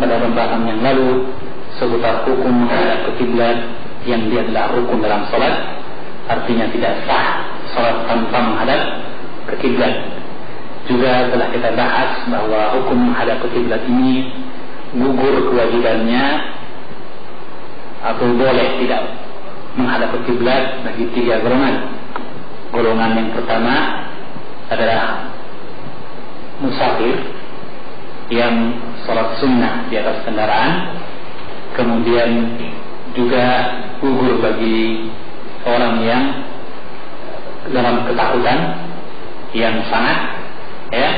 pada pembahasan yang lalu seputar hukum menghadap ke kiblat yang dia adalah rukun dalam salat, artinya tidak sah salat tanpa menghadap ke kiblat. Juga telah kita bahas bahwa hukum menghadap ke kiblat ini gugur kewajibannya atau boleh tidak menghadap ke kiblat bagi 3 golongan. Golongan yang pertama adalah musafir yang salat sunnah di atas kendaraan, kemudian juga gugur bagi orang yang dalam ketakutan yang sangat, ya,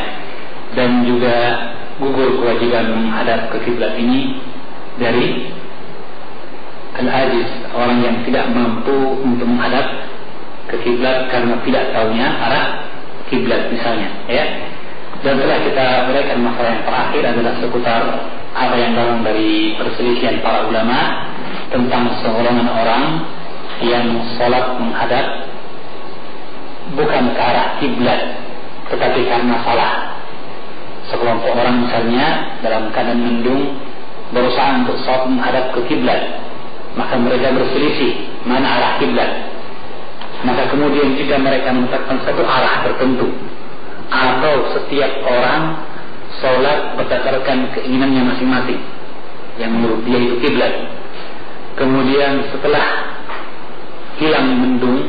dan juga gugur kewajiban menghadap ke kiblat ini dari al-ajiz, orang yang tidak mampu untuk menghadap ke kiblat karena tidak tahunya arah kiblat misalnya, ya. Dan setelah kita berikan masalah yang terakhir adalah seputar apa yang datang dari perselisihan para ulama tentang segolongan orang yang sholat menghadap bukan ke arah kiblat tetapi karena salah. Sekelompok orang misalnya dalam keadaan mendung berusaha untuk sholat menghadap ke kiblat, maka mereka berselisih mana arah kiblat. Maka kemudian jika mereka menetapkan satu arah tertentu, atau setiap orang sholat berdasarkan keinginannya masing-masing yang menurut dia itu kiblat, kemudian setelah hilang mendung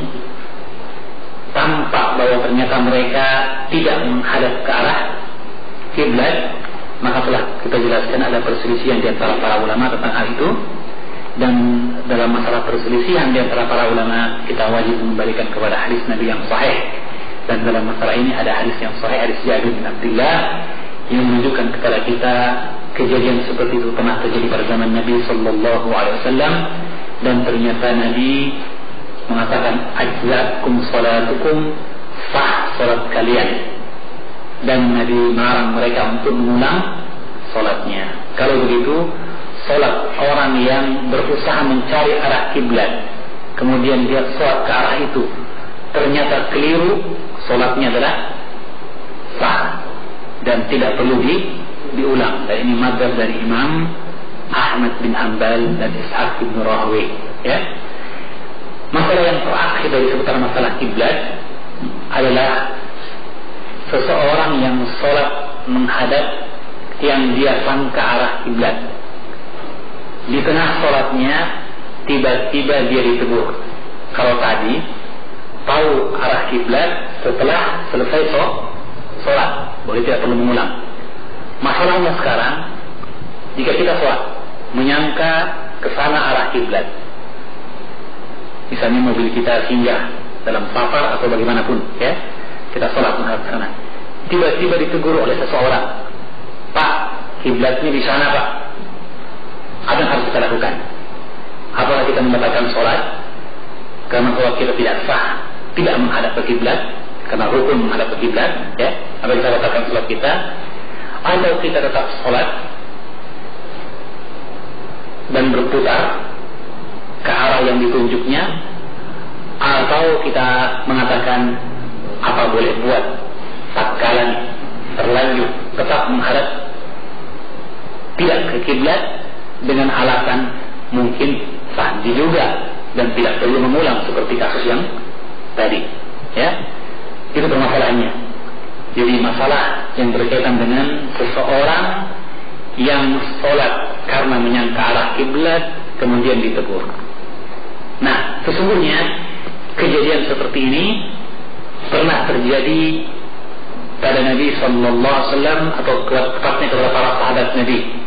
tampak bahwa ternyata mereka tidak menghadap ke arah kiblat, maka telah kita jelaskan ada perselisihan di antara para ulama tentang hal itu. Dan dalam masalah perselisihan di antara para ulama, kita wajib membalikan kepada hadis Nabi yang sahih. Dan dalam masalah ini ada hadis yang sahih, hadis Jabir bin Abdullah, yang menunjukkan kepada kita kejadian seperti itu pernah terjadi pada zaman Nabi Sallallahu Alaihi Wasallam. Dan ternyata Nabi mengatakan ajzakum salatukum, sah salat kalian. Dan Nabi melarang mereka untuk mengulang salatnya. Kalau begitu, salat orang yang berusaha mencari arah kiblat, kemudian dia salat ke arah itu, ternyata keliru, salatnya adalah sah dan tidak perlu diulang. Dan ini mazhab dari Imam Ahmad bin Hanbal dan Ishaq bin Rahawayh, ya. Masalah yang terakhir dari seputar masalah kiblat adalah seseorang yang salat menghadap yang dia sangka arah kiblat. Di tengah sholatnya tiba-tiba dia ditegur. Kalau tadi tahu arah kiblat setelah selesai sholat, boleh tidak perlu mengulang. Masalahnya sekarang, jika kita sholat menyangka ke sana arah kiblat, misalnya mobil kita singgah dalam safar atau bagaimanapun, ya, kita sholat menghadap ke sana, tiba-tiba ditegur oleh seseorang, Pak, kiblatnya di sana Pak. Apa yang harus kita lakukan? Apakah kita membatalkan sholat karena sholat kita tidak sah, tidak menghadap ke kiblat, karena rukun menghadap ke kiblat, ya? Apa kita batalkan sholat kita? Atau kita tetap sholat dan berputar ke arah yang ditunjuknya? Atau kita mengatakan apa boleh buat, tatkala terlanjur tetap menghadap tidak ke kiblat dengan alasan mungkin sah juga dan tidak perlu mengulang seperti kasus yang tadi, ya. Itu permasalahannya. Jadi masalah yang berkaitan dengan seseorang yang sholat karena menyangka arah kiblat kemudian ditegur. Nah, sesungguhnya kejadian seperti ini pernah terjadi pada Nabi Sallallahu Alaihi Wasallam, atau tepatnya kepada para sahabat Nabi.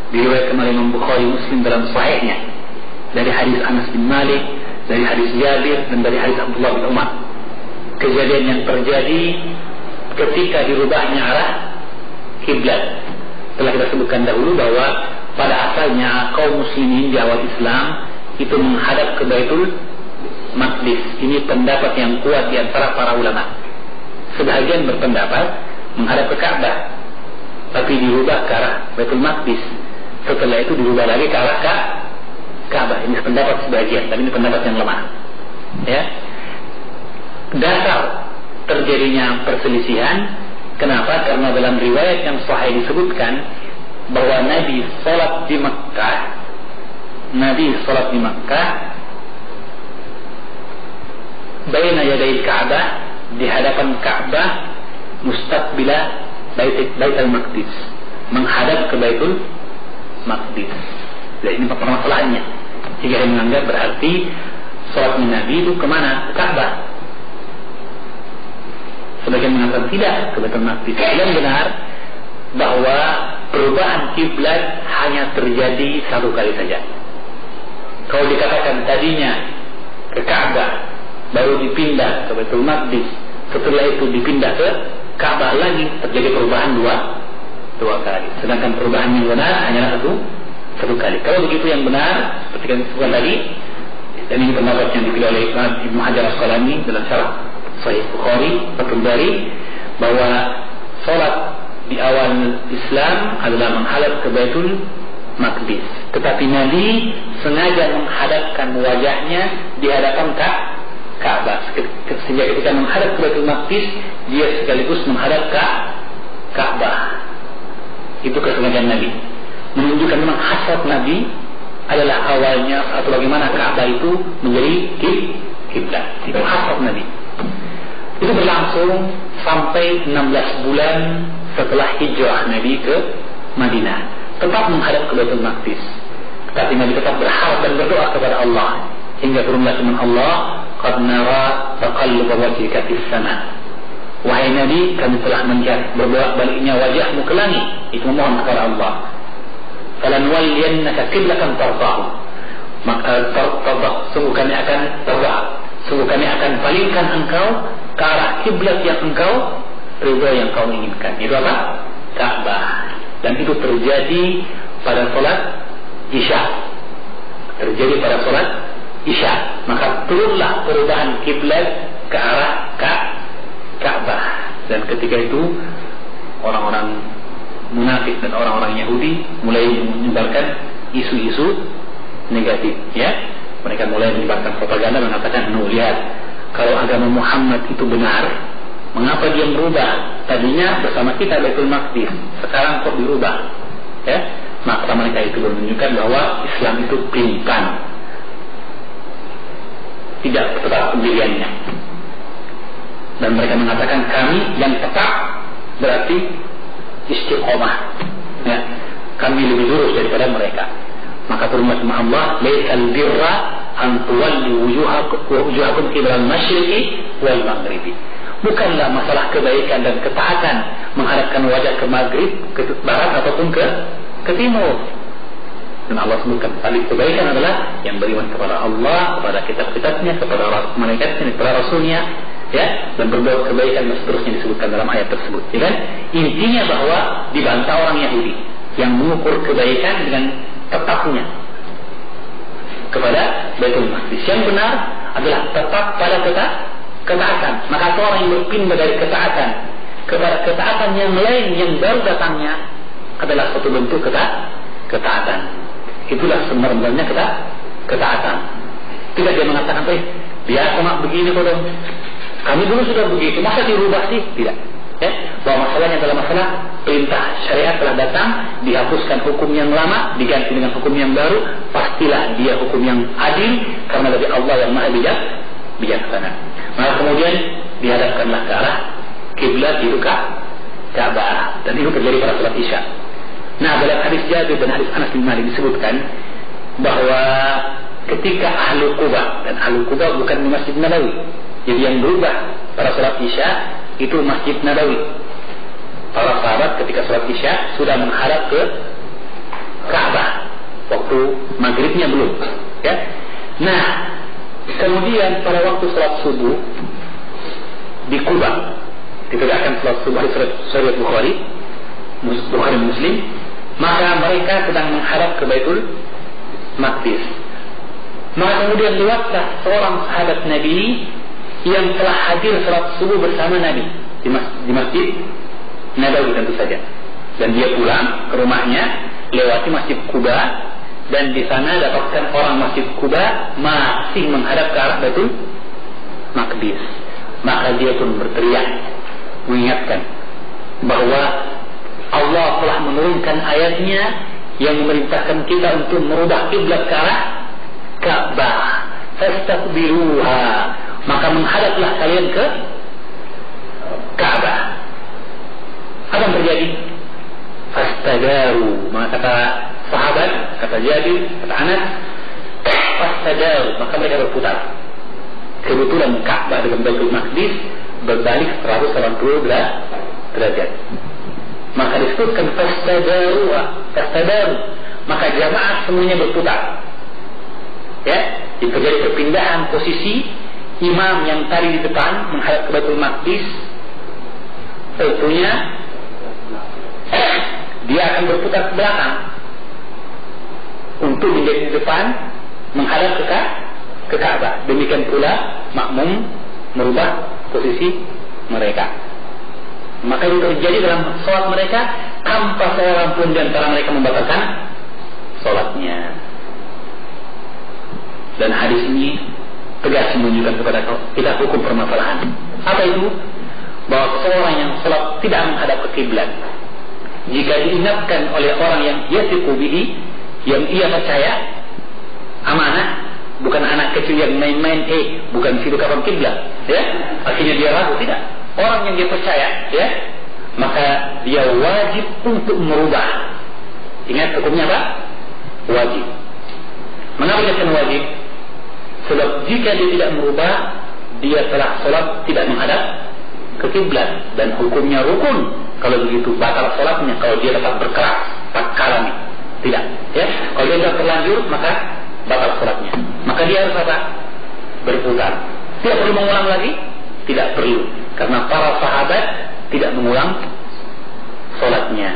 Diriwayatkan oleh Imam Bukhari Muslim dalam sahihnya dari hadis Anas bin Malik, dari hadis Jabir, dan dari hadis Abdullah bin Umar. Kejadian yang terjadi ketika dirubahnya arah kiblat. Telah kita sebutkan dahulu bahwa pada asalnya kaum muslimin di awal Islam itu menghadap ke Baitul Maqdis. Ini pendapat yang kuat di antara para ulama. Sebahagian berpendapat menghadap ke Ka'bah, tapi dirubah ke arah Baitul Maqdis. Setelah itu dirubah lagi ke arah Ka'bah. Ini pendapat sebagian, tapi ini pendapat yang lemah, ya. Dasar terjadinya perselisihan, kenapa? Karena dalam riwayat yang sahih disebutkan bahwa Nabi sholat di Mekah baina yaday Ka'bah, di hadapan Ka'bah, mustaqbila Baitul Maqdis, menghadap ke Baitul Maqdis. Jadi ini permasalahannya. Jika yang menganggap berarti sholat Nabi itu kemana? Ke Ka'bah. Sebagian mengatakan tidak, ke Baitul Maqdis. Yang benar bahwa perubahan kiblat hanya terjadi satu kali saja. Kalau dikatakan tadinya ke Ka'bah, baru dipindah ke Baitul Maqdis, setelah itu dipindah ke Ka'bah lagi, terjadi perubahan dua kali. Sedangkan perubahan yang benar hanyalah satu kali. Kalau begitu yang benar, seperti yang disebutkan tadi, dan ini pendapat yang dipilih oleh Ibnu Hajar Asqalani dalam syarah Sahih Bukhari, Fathul Bari, bahwa sholat di awal Islam adalah menghadap ke Baitul Maqdis. Tetapi Nabi sengaja menghadapkan wajahnya di hadapan Ka'bah. Sehingga ketika menghadap ke Baitul Maqdis, dia sekaligus menghadap ke Ka'bah. Itu kesengajaan Nabi. Menunjukkan memang hasrat Nabi adalah awalnya atau bagaimana Ka'bah itu menjadi kiblat. Itu hasrat Nabi. Itu berlangsung sampai 16 bulan setelah hijrah Nabi ke Madinah, tetap menghadap ke Baitul Maqdis. Tetapi Nabi tetap berharap dan berdoa kepada Allah hingga turunlah firman Allah, "Qad nara taqalluba wajhika fis sama." Wahai Nabi, kami telah melihat berbolak-baliknya wajahmu ke langit. Itu memohon kepada Allah. "Falanwalliyannaka qiblatan tardahu." Maka sungguh kami akan palingkan engkau ke arah kiblat yang engkau ridha, yang kau inginkan. Itu apa? Ka'bah. Dan itu terjadi pada sholat Isya. Maka turunlah perubahan kiblat ke arah Ka'bah. Dan ketika itu orang-orang munafik dan orang-orang Yahudi mulai menyebarkan isu-isu negatif, ya. Mereka mulai menyebarkan propaganda mengatakan, lihat, kalau agama Muhammad itu benar, mengapa dia berubah? Tadinya bersama kita Baitul Maqdis, sekarang kok dirubah? Ya, maka mereka itu menunjukkan bahwa Islam itu pelin-pelan, tidak tetap pendiriannya. Dan mereka mengatakan kami yang tetap berarti istiqomah. Ya, kami lebih lurus daripada mereka. Maka turunlah firman Allah, "Laitsal birra an tuwallu wujuhakum qibla al-masyriqi wal maghribi." Bukanlah masalah kebaikan dan ketaatan menghadapkan wajah ke maghrib, ke barat ataupun ke timur. Dan Allah sebutkan tali kebaikan adalah yang beriman kepada Allah, kepada kitab-kitabnya, kepada malaikatnya, kepada rasulnya, ya, dan berbuat kebaikan dan seterusnya disebutkan dalam ayat tersebut. Ya kan? Intinya bahwa dibantah orang Yahudi yang mengukur kebaikan dengan tetapnya kepada Baitul Maqdis. Yang benar adalah tetap pada ketaatan. Maka orang yang berpindah dari ketaatan kepada ketaatan yang lain yang baru datangnya adalah suatu bentuk ketaatan. Itulah sebenarnya ketaatan. Tidak dia mengatakan, biasa mak begini kok dong. Kami dulu sudah begitu, masa dirubah sih? Tidak. Ya, bahwa masalahnya adalah masalah perintah syariat telah datang, dihapuskan hukum yang lama, diganti dengan hukum yang baru. Pastilah dia hukum yang adil, karena dari Allah yang maha bijaksana. Maka kemudian dihadapkanlah ke arah kiblat itu Ka'bah, dan itu terjadi pada salat Isya. Nah, dalam hadis Jabir dan hadis Anas bin Malik disebutkan bahwa ketika Ahlul Quba, dan Ahlul Quba bukan di Masjid Nabawi, jadi yang berubah pada salat Isya itu Masjid Nabawi. Para sahabat ketika salat Isya sudah menghadap ke Ka'bah, waktu maghribnya belum, ya. Nah, kemudian pada waktu salat subuh di Quba ditegakkan salat subuh di Sahih Bukhari Muslim, maka mereka sedang menghadap ke Baitul Maqdis. Maka kemudian lewatlah seorang sahabat Nabi yang telah hadir salat subuh bersama Nabi di Masjid Nabawi tentu saja. Dan dia pulang ke rumahnya, lewati Masjid Quba, dan di sana dapatkan orang Masjid Quba masih menghadap ke arah Baitul Maqdis. Maka dia pun berteriak mengingatkan bahwa Allah telah menurunkan ayatnya yang memerintahkan kita untuk merubah kiblat ke arah Ka'bah. Fastaqbiluha, maka menghadaplah kalian ke Ka'bah. Apa yang terjadi? Fastadaru, maka kata sahabat, kata Jabir, kata Anas, fastadaru, maka mereka berputar. Kebetulan Ka'bah dengan Baitul Maqdis berbalik 180 derajat. Maka disebutkan fastadaru, maka jamaah semuanya berputar. Ya, terjadi perpindahan posisi. Imam yang tadi di depan menghadap ke Baitul Maqdis, tentunya dia akan berputar ke belakang untuk menjadi di depan menghadap ke Ka'bah. Demikian pula makmum merubah posisi mereka. Maka itu terjadi dalam sholat mereka tanpa seorang pun di antara mereka membatalkan sholatnya. Dan hadis ini tegas menunjukkan kepada kita hukum permasalahan. Apa itu? Bahwa seorang yang sholat tidak menghadap ke kiblat, jika diingatkan oleh orang yang yasiqu bihi, yang ia percaya amanah, bukan anak kecil yang main-main, bukan situ kapan kiblat, ya, akhirnya dia ragu, tidak. Orang yang dia percaya, ya, maka dia wajib untuk merubah. Ingat hukumnya apa? Wajib. Mengapa dikatakan wajib? Sebab jika dia tidak merubah, dia telah sholat tidak menghadap ke kiblat, dan hukumnya rukun. Kalau begitu batal sholatnya kalau dia tetap berkeras tak kalami. Tidak, ya. Kalau dia sudah terlanjur maka batal sholatnya. Maka dia harus apa? Berputar. Tidak perlu mengulang lagi? Tidak perlu, karena para sahabat tidak mengulang sholatnya.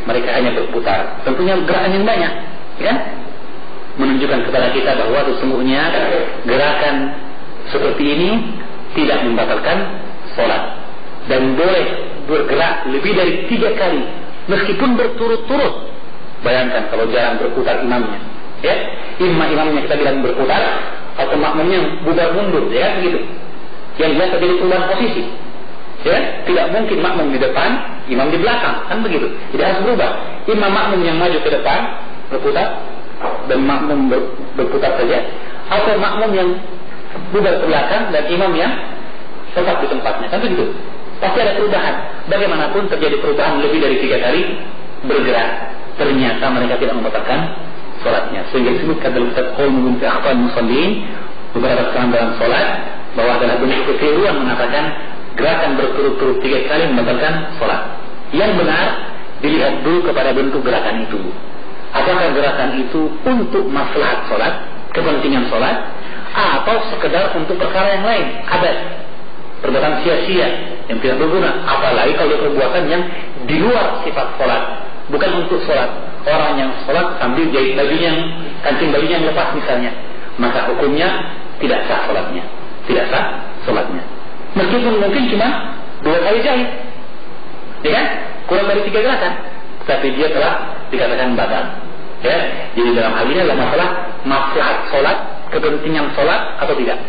Mereka hanya berputar. Tentunya gerakan yang banyak, kan? Menunjukkan kepada kita bahwa sesungguhnya gerakan seperti ini tidak membatalkan sholat, dan boleh bergerak lebih dari 3 kali meskipun berturut-turut. Bayangkan kalau jarang berputar imamnya, ya, imamnya kita bilang berputar atau makmumnya bubar mundur, ya, begitu. Yang biasa terjadi perubahan posisi, ya. Tidak mungkin makmum di depan, imam di belakang, kan begitu. Tidak harus berubah. Imam makmum yang maju ke depan berputar dan makmum berputar saja, atau makmum yang bubar ke belakang dan imam yang tetap di tempatnya, kan begitu. Pasti ada perubahan. Bagaimanapun terjadi perubahan lebih dari 3 kali bergerak, ternyata mereka tidak membatalkan sholatnya. Sehingga disebutkan dalam kitab Qaulun fi Aqwal Musallin, beberapa kesalahan dalam sholat, bahwa adalah bentuk kekeliruan mengatakan gerakan berturut-turut 3 kali membatalkan sholat. Yang benar dilihat dulu kepada bentuk gerakan itu. Apakah gerakan itu untuk maslahat sholat, kepentingan sholat, atau sekedar untuk perkara yang lain, adat, perbuatan sia-sia yang tidak berguna. Apalagi kalau perbuatan yang di luar sifat sholat, bukan untuk sholat. Orang yang sholat sambil jahit bajunya, kancing bajunya yang lepas misalnya, maka hukumnya tidak sah sholatnya, tidak sah sholatnya. Meskipun mungkin cuma 2 kali jahit, ya kan, kurang dari 3 gerakan, tapi dia telah dikatakan batal. Ya, jadi dalam hal ini adalah masalah maslahat sholat, kepentingan sholat atau tidak.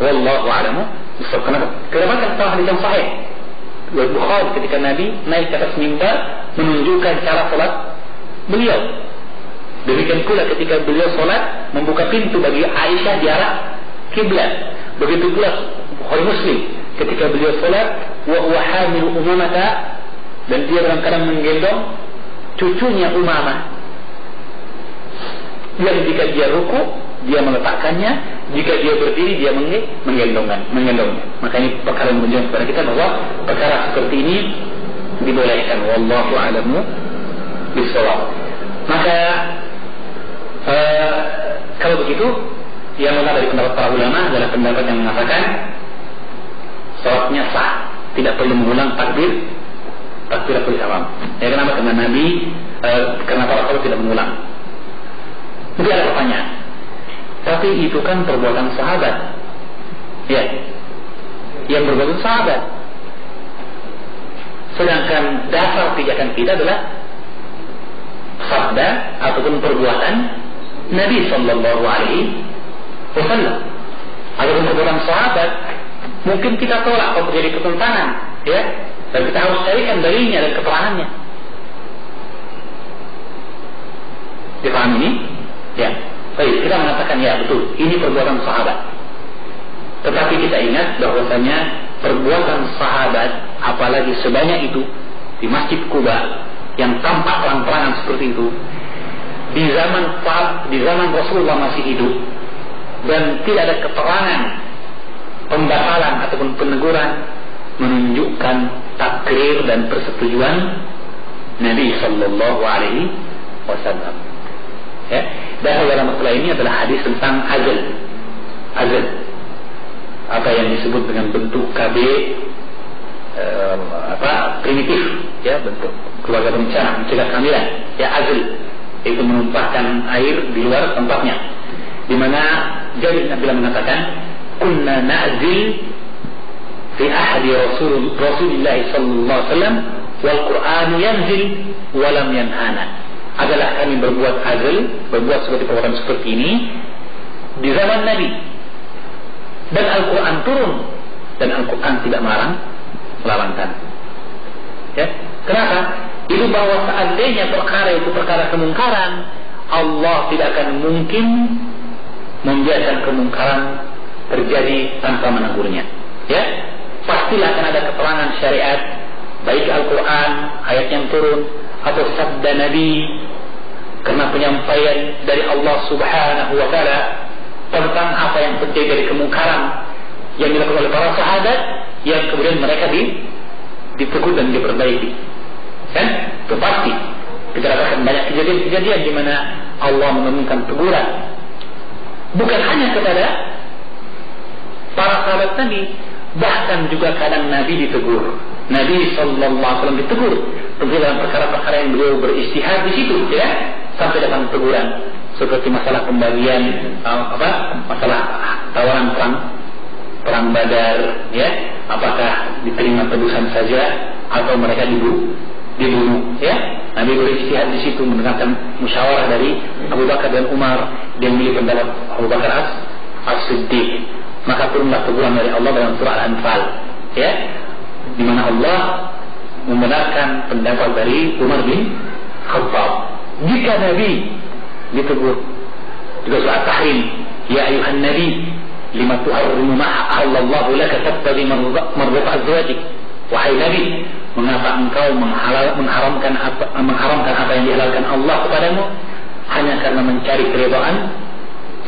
Wallahu a'lamu. Kenapa tentang hadis yang sahih? Bukhari ketika Nabi naik ke atas mimbar menunjukkan cara sholat beliau. Demikian pula ketika beliau sholat membuka pintu bagi Aisyah di arah kiblat. Begitu pula Bukhari Muslim ketika beliau sholat wa huwa hamil Umamah, dan dia dalam keadaan menggendong cucunya Umamah, yang jika dia ruku dia meletakkannya, jika dia berdiri dia menggendongnya. Maka ini perkara yang menunjukkan kepada kita bahwa perkara seperti ini dibolehkan. Wallahu a'lamu bishawab. Maka kalau begitu, yang benar dari pendapat para ulama adalah pendapat yang mengatakan sholatnya sah, tidak perlu mengulang takbiratul ihram. Ya, kenapa? Karena Nabi, karena para sahabat tidak mengulang. Mungkin ada pertanyaan, tapi itu kan perbuatan sahabat, ya, yang berbuatan sahabat. Sedangkan dasar pijakan kita adalah sabda ataupun perbuatan Nabi Sallallahu Alaihi Wasallam. Adapun perbuatan sahabat, mungkin kita tolak kalau terjadi pertentangan, ya, dan kita harus carikan dalilnya dan keterangannya. Dipahami ini? Ya. Baik, kita mengatakan ya betul, ini perbuatan sahabat. Tetapi kita ingat bahwasanya perbuatan sahabat, apalagi sebanyak itu di Masjid Quba yang tampak terang-terangan seperti itu, di zaman Rasulullah masih hidup, dan tidak ada keterangan pembatalan ataupun peneguran, menunjukkan takrir dan persetujuan Nabi Sallallahu Alaihi Wasallam. Ya, dan dalam masalah ini adalah hadis tentang azal, apa yang disebut dengan bentuk KB, primitif, ya, bentuk keluarga berencana mencegah kehamilan, ya, azal, itu menumpahkan air di luar tempatnya, di mana Jabir bin Abdullah mengatakan, kunna na'zil fi ahdi Rasulillah sallallahu alaihi wasallam wal Qur'an yanzil wa lam yanhana. Adalah kami berbuat azal, berbuat seperti perbuatan seperti ini di zaman Nabi, dan Al-Quran turun, dan Al-Quran tidak melarangkan. Ya, kenapa? Itu bahwa seandainya perkara itu perkara kemungkaran, Allah tidak akan mungkin membiarkan kemungkaran terjadi tanpa menegurnya. Ya, pastilah akan ada keterangan syariat, baik Al-Quran ayat yang turun atau sabda Nabi, karena penyampaian dari Allah Subhanahu wa Ta'ala tentang apa yang terjadi dari kemungkaran yang dilakukan oleh para sahabat, yang kemudian mereka ditegur dan diperbaiki. Kan? Itu pasti. Kita dapatkan banyak kejadian-kejadian di mana Allah menemukan teguran, bukan hanya kepada para sahabat Nabi, bahkan juga kadang Nabi ditegur. Nabi Sallallahu Alaihi Wasallam ditegur tentu dalam perkara-perkara yang beliau beristihad di situ, ya, sampai datang teguran seperti masalah pembagian masalah tawaran perang Badar, ya, apakah diterima tebusan saja atau mereka dibunuh, ya. Nabi beristihad di situ mendengarkan musyawarah dari Abu Bakar dan Umar, dia memilih pendapat Abu Bakar as-Siddiq, maka turunlah teguran dari Allah dalam surah Al-Anfal, ya, di mana Allah membenarkan pendapat dari Umar bin Khattab. Jika Nabi ditegur, juga surah Tahrim, ya ayuhan Nabi lima tuharrimu ma ahallallahu laka tabtaghi mardhat azwajik. Wahai Nabi, mengapa engkau mengharamkan apa yang dihalalkan Allah kepadamu hanya karena mencari keridhaan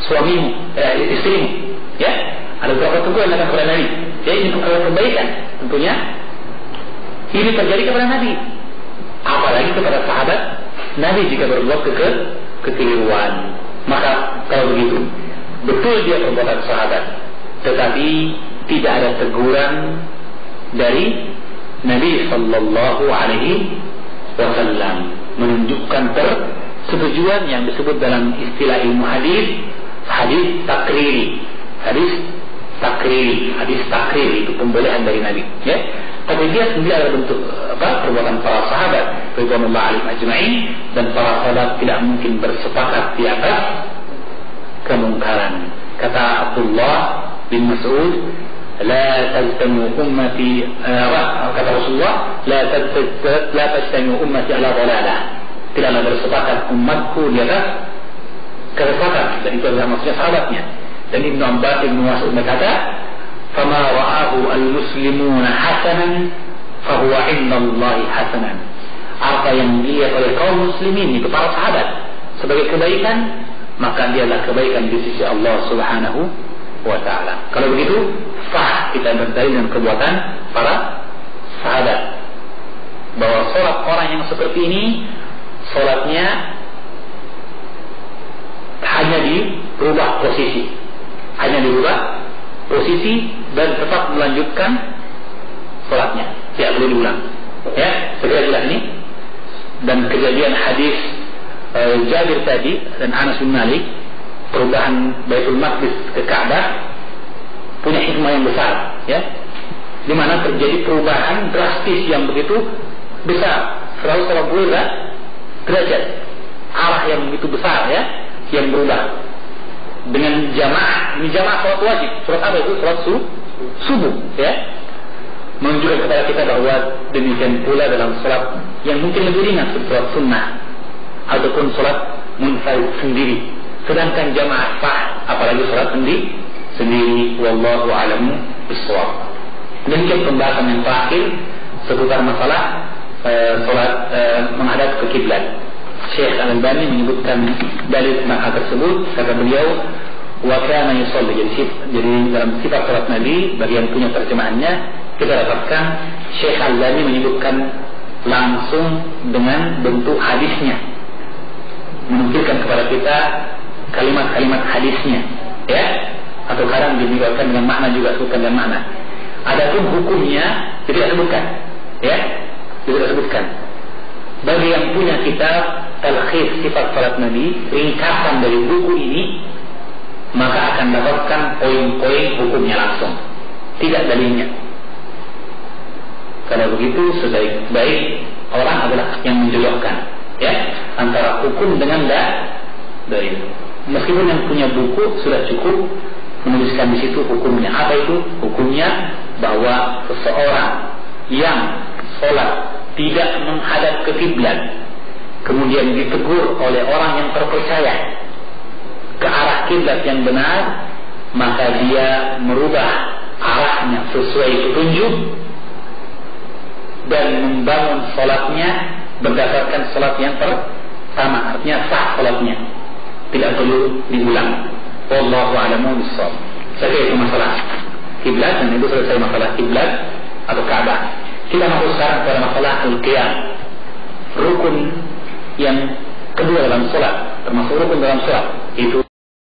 suamimu, istrimu, ya. Ada beberapa teguran yang kepada Nabi. Jadi ini perkara kebaikan tentunya. Ini terjadi kepada Nabi, apalagi kepada sahabat Nabi jika berbuat kekeliruan. Maka kalau begitu, betul dia perbuatan sahabat, tetapi tidak ada teguran dari Nabi Sallallahu Alaihi Wasallam menunjukkan persetujuan yang disebut dalam istilah ilmu hadis takriri. Hadis takriri itu pembolehan dari Nabi, ya. Tapi dia sendiri adalah bentuk perbuatan para sahabat radhiyallahu alaihim ajma'in, dan para sahabat tidak mungkin bersepakat di atas kemungkaran. Kata Abdullah bin Mas'ud, la tajtami'u ummati, kata Rasulullah, la tajtami'u ummati ala dhalalah. Tidaklah bersepakat umatku di atas kesesatan, dan itu adalah maksudnya sahabatnya. Dan Ibnu Abbas bin Mas'ud berkata, fama ra'ahu al-muslimuna hasanan fahuwa indallahi hasanan. Apa yang dilihat oleh kaum muslimin, itu para sahabat, sebagai kebaikan, maka dia adalah kebaikan di sisi Allah Subhanahu wa Ta'ala. Kalau begitu, sah kita berdalil dengan perbuatan para sahabat, bahwa sholat orang yang seperti ini, sholatnya hanya dirubah posisi, dan tetap melanjutkan sholatnya, tidak perlu diulang, ya. Segera jelas ini. Dan kejadian hadis Jabir tadi dan Anas bin Malik, perubahan Baitul Maqdis ke Ka'bah, punya hikmah yang besar, ya, di mana terjadi perubahan drastis yang begitu besar, 180 derajat arah yang begitu besar, ya, yang berubah dengan jamaah. Ini jamaah sholat wajib. Sholat apa itu? Sholat subuh, ya, menunjukkan kepada kita bahwa demikian pula dalam sholat yang mungkin lebih ringan, seperti sholat sunnah, ataupun sholat munfarid sendiri. Sedangkan jamaah sah, apalagi sholat sendiri. Wallahu a'lamu bishawab. Demikian pembahasan yang terakhir seputar masalah sholat menghadap ke kiblat. Syekh Al-Albani menyebutkan dalil hal tersebut. Kata beliau, wa kana yusalli. Jadi dalam sifat sholat Nabi, bagi yang punya terjemahannya, kita dapatkan Syekh Al-Albani menyebutkan langsung dengan bentuk hadisnya, menunjukkan kepada kita kalimat-kalimat hadisnya, ya, atau kadang dibuatkan dengan makna juga, sebutkan dengan makna. Adapun hukumnya tidak disebutkan, ya, tidak disebutkan. Bagi yang punya kitab Talkhis Sifat Salat Nabi, ringkasan dari buku ini, maka akan dapatkan poin-poin hukumnya langsung, tidak dalilnya. Kalau begitu, sebaik-baik orang adalah yang menjodohkan, ya, antara hukum dengan dalil. Meskipun yang punya buku sudah cukup menuliskan di situ hukumnya. Apa itu? Hukumnya bahwa seseorang yang sholat tidak menghadap ke kiblat, kemudian ditegur oleh orang yang terpercaya ke arah kiblat yang benar, maka dia merubah arahnya sesuai petunjuk dan membangun sholatnya berdasarkan sholat yang pertama, artinya sah sholatnya, tidak perlu diulang. Wallahu a'lamu bishawab. Saya itu masalah kiblat, dan itu selesai masalah kiblat atau Ka'bah. Kita masuk sekarang pada masalah al-qiyam, rukun yang kedua dalam sholat, termasuk rukun dalam sholat, itu